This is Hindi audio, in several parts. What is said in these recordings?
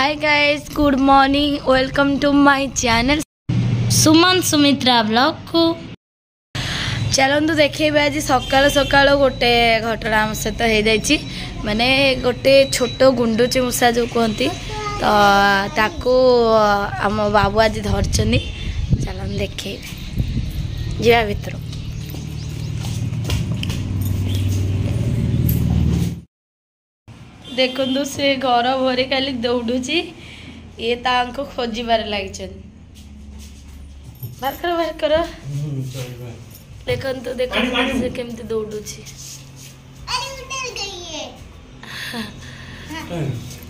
Hi guys, good morning, welcome to my channel Suman Sumitra blog को। चलतु देखेबे आज सकाल सकाल गोटे घटना आम सहित हो जाइए। माने गोटे छोट गुंडुची मूषा जो कहती तो ताको आम बाबू आज धरचंदी। चलन देखे जा भीतर। देखु से घर भरे खाली दौड़ुची, ये तांको खोजबार लगी। बाहर कर बाहर कर। देखो देखो से केमती दौड़ुची।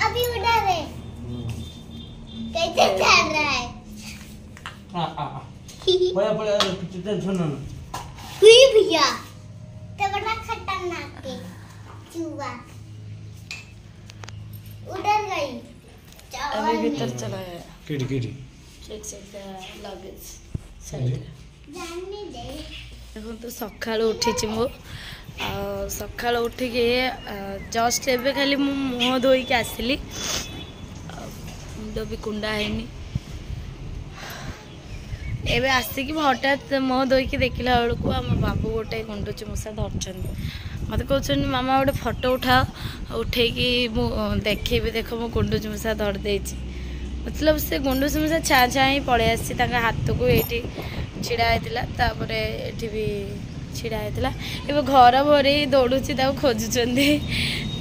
अभी उड़ा रहे कैसे चल रहा है? बड़ा टेंशन ना हुई भैया, तो बड़ा खतरनाक है चूहा। उधर गई अभी भीतर चला है। किडी किडी चेक चेक लगेज साइड जानने दे। देखो तो सकाल उठी मो सकाल उठिक जस्ट एवं खाली मुह धोईक आसली। मुंड भी कुंडा है एवं आसिक हठात मुह धोईक देखला बेलू आम बाबू गोटे गुंडुची मूषा धरछन। मत कहते मामा गोटे फोटो उठाओ, उठेकी देखेबी देख मो गुंडुची मूषा धर दे। मतलब से गुंडुची मूषा छाँ छाँ ही पलि आसी हाथ को ये छिड़ा होता ये भी छिड़ा होता। एवं घर भरी दौड़ुची खोजुंट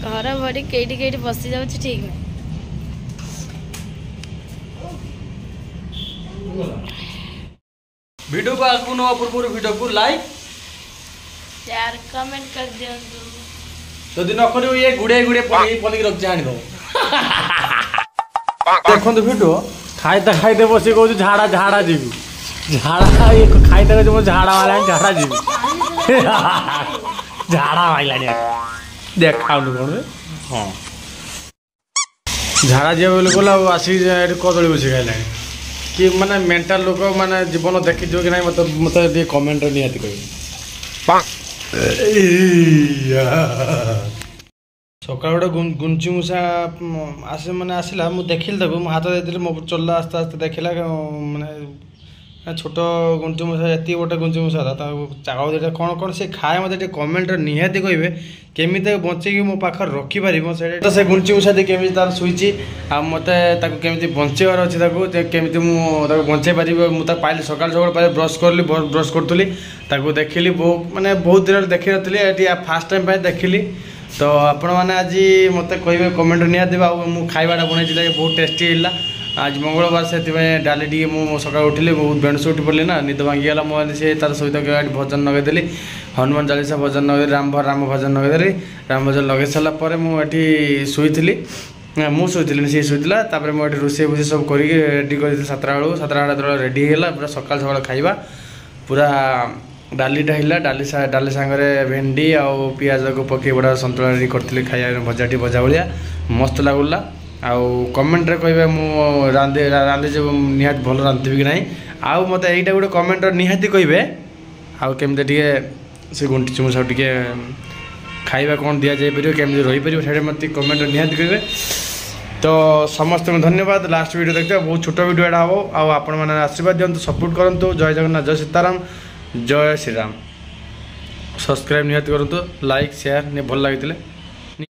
घर भरी कईटी कईटी बसी जाऊँ ठीक नहीं। वीडियो को आगु नवा पूर्व वीडियो को लाइक यार कमेंट कर दियो। जदि न करियो ये गुडे गुडे पली रख जानि दो। देखो वीडियो खाइते बसी कहू झाड़ा झाड़ा जीवी झाड़ा ये खाइते कहू झाड़ा वाला झाड़ा जीवी झाड़ा वाला देखा कौन हाँ झाड़ा जी बोले बोला आसिक कदली बसी खाइला कि माने मेंटल लोक माने जीवन देखी जो कि नहीं मत मत कमेंट निहाती कह सकाल गोटे गुंची मूषा आसे मैंने आसला मुझे देखिली ताको हाथ देती मो चलला आस्ते आस्ते देखला मैंने छोट गुंची मूषा ये गोटे गुंची मूषा था चाउल दुटा कौन कौन से खाए मत कमेंट निहाती कहे केमी बचेगी मो पाखे रखिपार तो से गुंची मूषा केमी तार शुई आ मत केमी बचेबार अच्छे केमी मुझे बचे पारि मुझे पाइली सकाल सकाल ब्रश करी ब्रश करी देखिली बहुत मानने बहुत दिन देखी नी फास्ट टाइम देखिली। तो आपण मैंने आज मत कहे कमेंट निहाती मुझे खाइबाटा बनाई बहुत टेस्टी है। आज मंगलवार से डाली टी मुझे सकाल उठिली बहुत बेणुस उठी पड़ी ना निद भांगीगला मुझे तार सहित भजन लगेदेली हनुमान चालीसा भजन लगे राम भजन लगेदेली राम भजन लगे सारापर मुझे शुई मुझे सी शुईला मुझे रोषे भूषे सब कर रेडी कर 7टा बेलू रेडी होगा पूरा सकाल सकाल खाइबा पूरा डालीटा है डाली सांगे भेंडी आउ पियाज को पकई बड़ा सतुला रेडी करी खाया भजाटी भजा भाया मस्त लगुला। आउ कमेंट रे कहे मु रांधे जब निहाती भल रांधि कि ना आउ मत यहीटा गोटे कमेंट निहाती कहे आउ केमती टे से गुंटी मूषा टे खाइबा कौन दि जापर केमी रही पार मत कमेंट निहाती कहे। तो समस्त धन्यवाद। लास्ट वीडियो देखते बहुत छोट वीडियो एटा हम आपण मैंने आशीर्वाद दिंतु सपोर्ट करूँ। जय जगन्नाथ जय सीताराम जय श्रीराम। सब्सक्राइब निहाती करूँ लाइक शेयर नहीं भल लगी।